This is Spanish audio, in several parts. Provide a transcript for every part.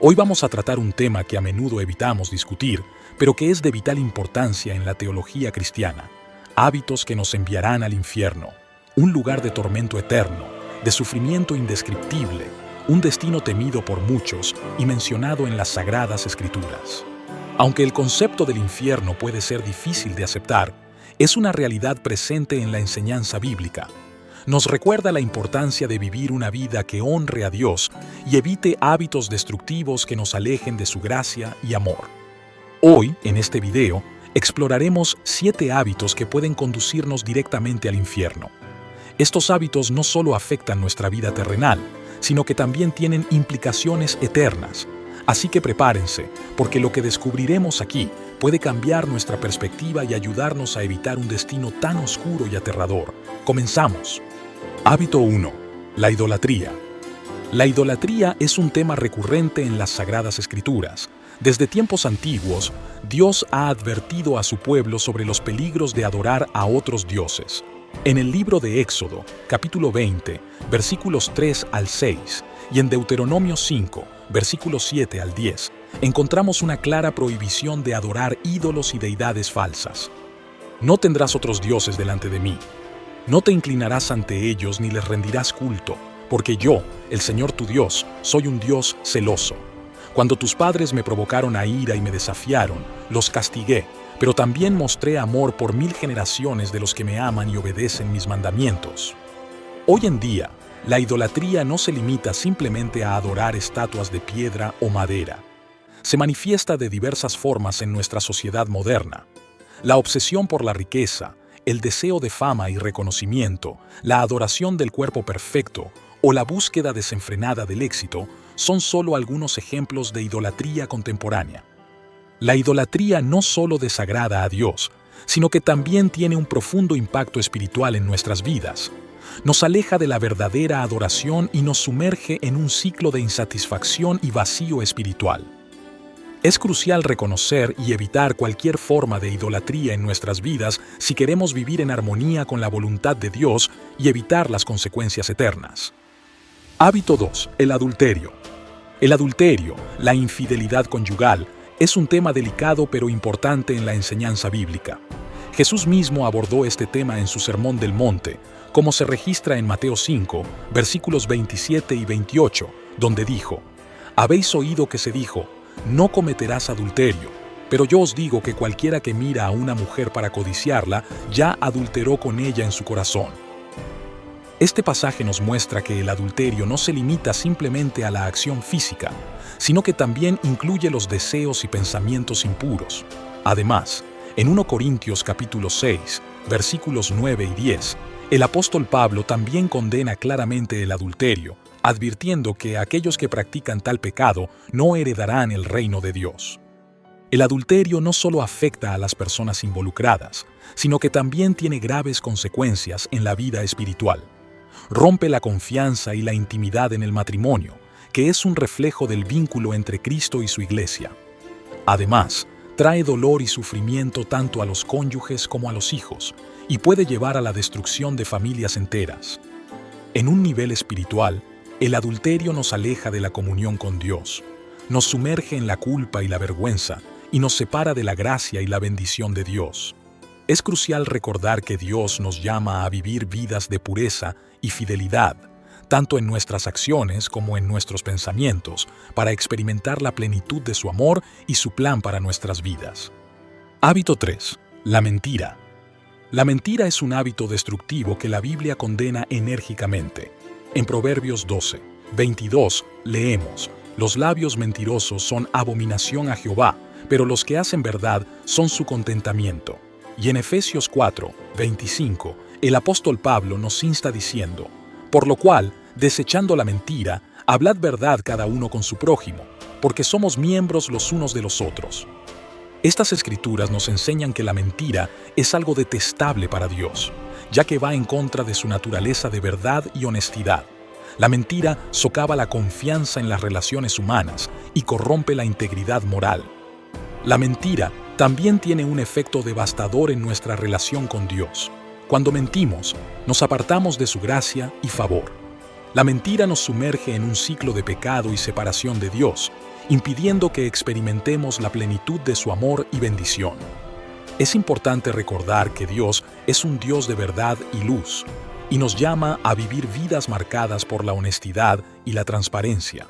Hoy vamos a tratar un tema que a menudo evitamos discutir, pero que es de vital importancia en la teología cristiana: hábitos que nos enviarán al infierno, un lugar de tormento eterno, de sufrimiento indescriptible, un destino temido por muchos y mencionado en las Sagradas Escrituras. Aunque el concepto del infierno puede ser difícil de aceptar, es una realidad presente en la enseñanza bíblica. Nos recuerda la importancia de vivir una vida que honre a Dios y evite hábitos destructivos que nos alejen de su gracia y amor. Hoy, en este video, exploraremos 7 hábitos que pueden conducirnos directamente al infierno. Estos hábitos no solo afectan nuestra vida terrenal, sino que también tienen implicaciones eternas. Así que prepárense, porque lo que descubriremos aquí puede cambiar nuestra perspectiva y ayudarnos a evitar un destino tan oscuro y aterrador. Comenzamos. Hábito 1. La idolatría. La idolatría es un tema recurrente en las Sagradas Escrituras. Desde tiempos antiguos, Dios ha advertido a su pueblo sobre los peligros de adorar a otros dioses. En el libro de Éxodo, capítulo 20, versículos 3 al 6, y en Deuteronomio 5, versículos 7 al 10, encontramos una clara prohibición de adorar ídolos y deidades falsas. No tendrás otros dioses delante de mí. No te inclinarás ante ellos ni les rendirás culto, porque yo, el Señor tu Dios, soy un Dios celoso. Cuando tus padres me provocaron a ira y me desafiaron, los castigué, pero también mostré amor por 1000 generaciones de los que me aman y obedecen mis mandamientos. Hoy en día, la idolatría no se limita simplemente a adorar estatuas de piedra o madera. Se manifiesta de diversas formas en nuestra sociedad moderna. La obsesión por la riqueza, el deseo de fama y reconocimiento, la adoración del cuerpo perfecto o la búsqueda desenfrenada del éxito son solo algunos ejemplos de idolatría contemporánea. La idolatría no solo desagrada a Dios, sino que también tiene un profundo impacto espiritual en nuestras vidas. Nos aleja de la verdadera adoración y nos sumerge en un ciclo de insatisfacción y vacío espiritual. Es crucial reconocer y evitar cualquier forma de idolatría en nuestras vidas si queremos vivir en armonía con la voluntad de Dios y evitar las consecuencias eternas. Hábito 2. El adulterio. El adulterio, la infidelidad conyugal, es un tema delicado pero importante en la enseñanza bíblica. Jesús mismo abordó este tema en su Sermón del Monte, como se registra en Mateo 5, versículos 27 y 28, donde dijo: «Habéis oído que se dijo, no cometerás adulterio, pero yo os digo que cualquiera que mira a una mujer para codiciarla, ya adulteró con ella en su corazón». Este pasaje nos muestra que el adulterio no se limita simplemente a la acción física, sino que también incluye los deseos y pensamientos impuros. Además, en 1 Corintios capítulo 6, versículos 9 y 10, el apóstol Pablo también condena claramente el adulterio, advirtiendo que aquellos que practican tal pecado no heredarán el reino de Dios. El adulterio no solo afecta a las personas involucradas, sino que también tiene graves consecuencias en la vida espiritual. Rompe la confianza y la intimidad en el matrimonio, que es un reflejo del vínculo entre Cristo y su Iglesia. Además, trae dolor y sufrimiento tanto a los cónyuges como a los hijos, y puede llevar a la destrucción de familias enteras. En un nivel espiritual, el adulterio nos aleja de la comunión con Dios, nos sumerge en la culpa y la vergüenza y nos separa de la gracia y la bendición de Dios. Es crucial recordar que Dios nos llama a vivir vidas de pureza y fidelidad, tanto en nuestras acciones como en nuestros pensamientos, para experimentar la plenitud de su amor y su plan para nuestras vidas. Hábito 3. La mentira. La mentira es un hábito destructivo que la Biblia condena enérgicamente. En Proverbios 12, 22 leemos: «Los labios mentirosos son abominación a Jehová, pero los que hacen verdad son su contentamiento». Y en Efesios 4, 25, el apóstol Pablo nos insta diciendo: «Por lo cual, desechando la mentira, hablad verdad cada uno con su prójimo, porque somos miembros los unos de los otros». Estas escrituras nos enseñan que la mentira es algo detestable para Dios, ya que va en contra de su naturaleza de verdad y honestidad. La mentira socava la confianza en las relaciones humanas y corrompe la integridad moral. La mentira también tiene un efecto devastador en nuestra relación con Dios. Cuando mentimos, nos apartamos de su gracia y favor. La mentira nos sumerge en un ciclo de pecado y separación de Dios, impidiendo que experimentemos la plenitud de su amor y bendición. Es importante recordar que Dios es un Dios de verdad y luz, y nos llama a vivir vidas marcadas por la honestidad y la transparencia.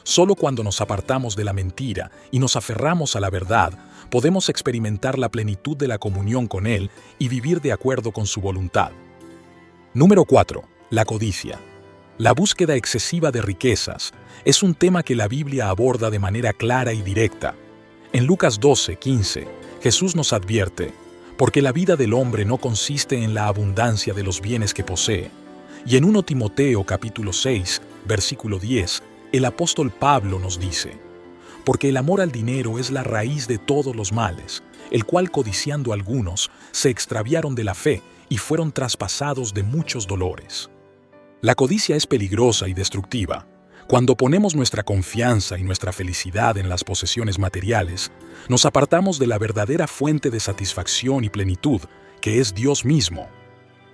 Solo cuando nos apartamos de la mentira y nos aferramos a la verdad, podemos experimentar la plenitud de la comunión con Él y vivir de acuerdo con su voluntad. Número 4. La codicia. La búsqueda excesiva de riquezas es un tema que la Biblia aborda de manera clara y directa. En Lucas 12:15, Jesús nos advierte, porque la vida del hombre no consiste en la abundancia de los bienes que posee. Y en 1 Timoteo capítulo 6, versículo 10, el apóstol Pablo nos dice, porque el amor al dinero es la raíz de todos los males, el cual codiciando algunos se extraviaron de la fe y fueron traspasados de muchos dolores. La codicia es peligrosa y destructiva. Cuando ponemos nuestra confianza y nuestra felicidad en las posesiones materiales, nos apartamos de la verdadera fuente de satisfacción y plenitud, que es Dios mismo.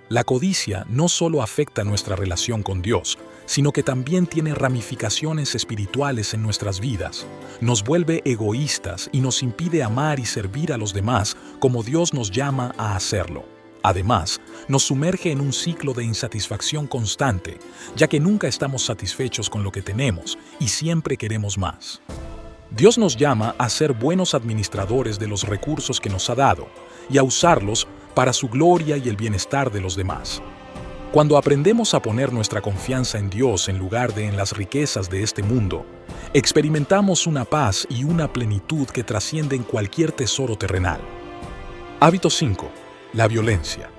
La codicia no solo afecta nuestra relación con Dios, sino que también tiene ramificaciones espirituales en nuestras vidas. Nos vuelve egoístas y nos impide amar y servir a los demás como Dios nos llama a hacerlo. Además, nos sumerge en un ciclo de insatisfacción constante, ya que nunca estamos satisfechos con lo que tenemos y siempre queremos más. Dios nos llama a ser buenos administradores de los recursos que nos ha dado y a usarlos para su gloria y el bienestar de los demás. Cuando aprendemos a poner nuestra confianza en Dios en lugar de en las riquezas de este mundo, experimentamos una paz y una plenitud que trascienden cualquier tesoro terrenal. Hábito 5. La violencia.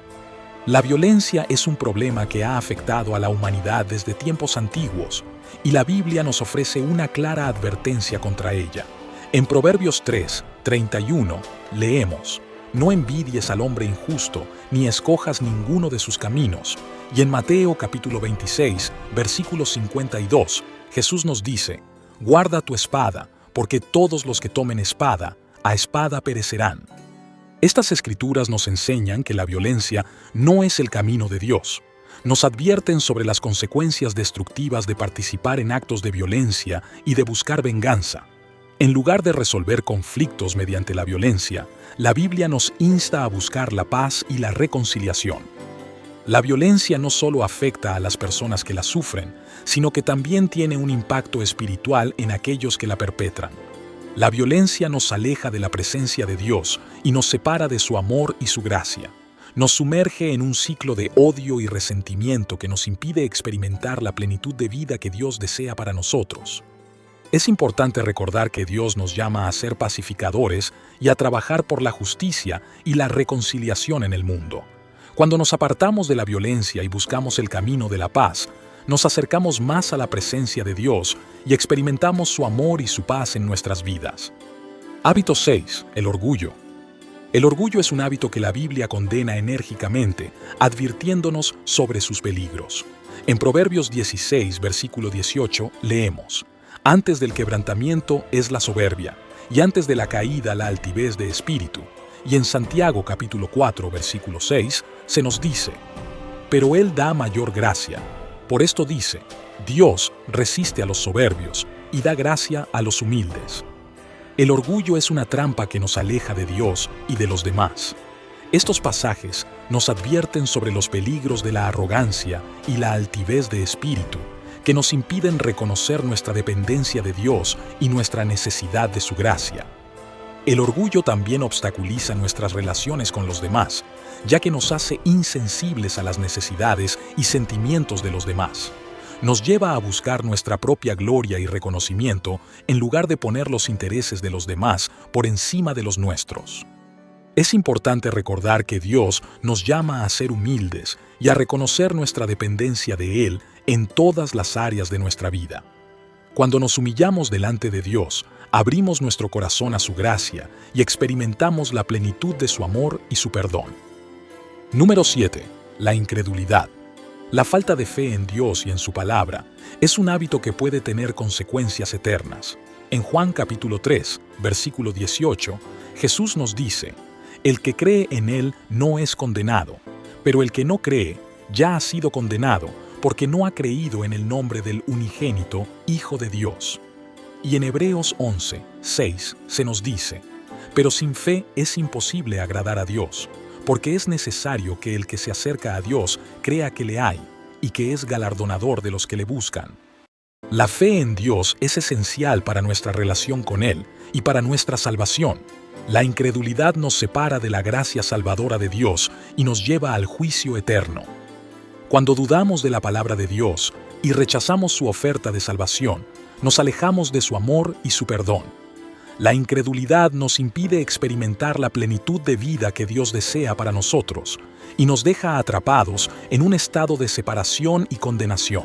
La violencia es un problema que ha afectado a la humanidad desde tiempos antiguos, y la Biblia nos ofrece una clara advertencia contra ella. En Proverbios 3:31 leemos, no envidies al hombre injusto, ni escojas ninguno de sus caminos. Y en Mateo capítulo 26, versículo 52, Jesús nos dice, guarda tu espada, porque todos los que tomen espada, a espada perecerán. Estas escrituras nos enseñan que la violencia no es el camino de Dios. Nos advierten sobre las consecuencias destructivas de participar en actos de violencia y de buscar venganza. En lugar de resolver conflictos mediante la violencia, la Biblia nos insta a buscar la paz y la reconciliación. La violencia no solo afecta a las personas que la sufren, sino que también tiene un impacto espiritual en aquellos que la perpetran. La violencia nos aleja de la presencia de Dios y nos separa de su amor y su gracia. Nos sumerge en un ciclo de odio y resentimiento que nos impide experimentar la plenitud de vida que Dios desea para nosotros. Es importante recordar que Dios nos llama a ser pacificadores y a trabajar por la justicia y la reconciliación en el mundo. Cuando nos apartamos de la violencia y buscamos el camino de la paz, nos acercamos más a la presencia de Dios y experimentamos su amor y su paz en nuestras vidas. Hábito 6. El orgullo. El orgullo es un hábito que la Biblia condena enérgicamente, advirtiéndonos sobre sus peligros. En Proverbios 16, versículo 18, leemos, antes del quebrantamiento es la soberbia, y antes de la caída la altivez de espíritu. Y en Santiago capítulo 4, versículo 6, se nos dice, pero Él da mayor gracia. Por esto dice, Dios resiste a los soberbios y da gracia a los humildes. El orgullo es una trampa que nos aleja de Dios y de los demás. Estos pasajes nos advierten sobre los peligros de la arrogancia y la altivez de espíritu, que nos impiden reconocer nuestra dependencia de Dios y nuestra necesidad de su gracia. El orgullo también obstaculiza nuestras relaciones con los demás, ya que nos hace insensibles a las necesidades y sentimientos de los demás. Nos lleva a buscar nuestra propia gloria y reconocimiento en lugar de poner los intereses de los demás por encima de los nuestros. Es importante recordar que Dios nos llama a ser humildes y a reconocer nuestra dependencia de Él en todas las áreas de nuestra vida. Cuando nos humillamos delante de Dios, abrimos nuestro corazón a su gracia y experimentamos la plenitud de su amor y su perdón. Número 7. La incredulidad. La falta de fe en Dios y en su palabra es un hábito que puede tener consecuencias eternas. En Juan capítulo 3, versículo 18, Jesús nos dice, el que cree en Él no es condenado, pero el que no cree ya ha sido condenado porque no ha creído en el nombre del unigénito Hijo de Dios. Y en Hebreos 11:6 se nos dice: pero sin fe es imposible agradar a Dios, porque es necesario que el que se acerca a Dios crea que le hay y que es galardonador de los que le buscan. La fe en Dios es esencial para nuestra relación con Él y para nuestra salvación. La incredulidad nos separa de la gracia salvadora de Dios y nos lleva al juicio eterno. Cuando dudamos de la palabra de Dios y rechazamos su oferta de salvación, nos alejamos de su amor y su perdón. La incredulidad nos impide experimentar la plenitud de vida que Dios desea para nosotros y nos deja atrapados en un estado de separación y condenación.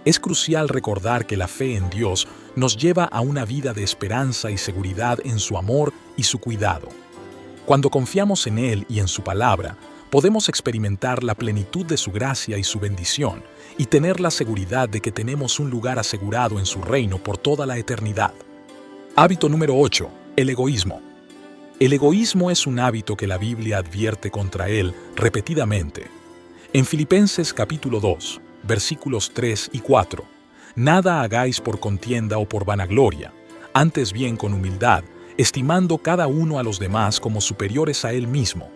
Es crucial recordar que la fe en Dios nos lleva a una vida de esperanza y seguridad en su amor y su cuidado. Cuando confiamos en Él y en su palabra, podemos experimentar la plenitud de su gracia y su bendición y tener la seguridad de que tenemos un lugar asegurado en su reino por toda la eternidad. Hábito número 8. El egoísmo. El egoísmo es un hábito que la Biblia advierte contra él repetidamente. En Filipenses capítulo 2, versículos 3 y 4, nada hagáis por contienda o por vanagloria, antes bien con humildad, estimando cada uno a los demás como superiores a él mismo,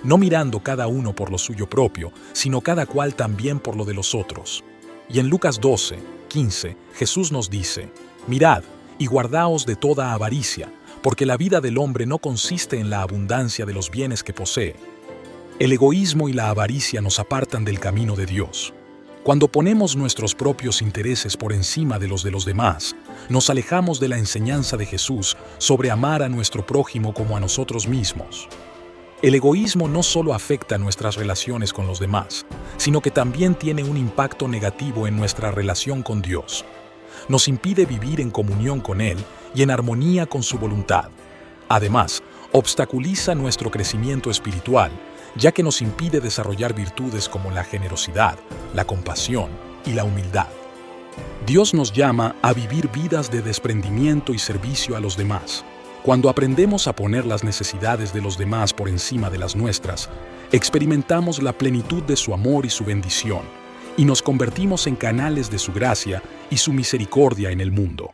no mirando cada uno por lo suyo propio, sino cada cual también por lo de los otros. Y en Lucas 12:15, Jesús nos dice: mirad, y guardaos de toda avaricia, porque la vida del hombre no consiste en la abundancia de los bienes que posee. El egoísmo y la avaricia nos apartan del camino de Dios. Cuando ponemos nuestros propios intereses por encima de los demás, nos alejamos de la enseñanza de Jesús sobre amar a nuestro prójimo como a nosotros mismos. El egoísmo no solo afecta nuestras relaciones con los demás, sino que también tiene un impacto negativo en nuestra relación con Dios. Nos impide vivir en comunión con Él y en armonía con su voluntad. Además, obstaculiza nuestro crecimiento espiritual, ya que nos impide desarrollar virtudes como la generosidad, la compasión y la humildad. Dios nos llama a vivir vidas de desprendimiento y servicio a los demás. Cuando aprendemos a poner las necesidades de los demás por encima de las nuestras, experimentamos la plenitud de su amor y su bendición, y nos convertimos en canales de su gracia y su misericordia en el mundo.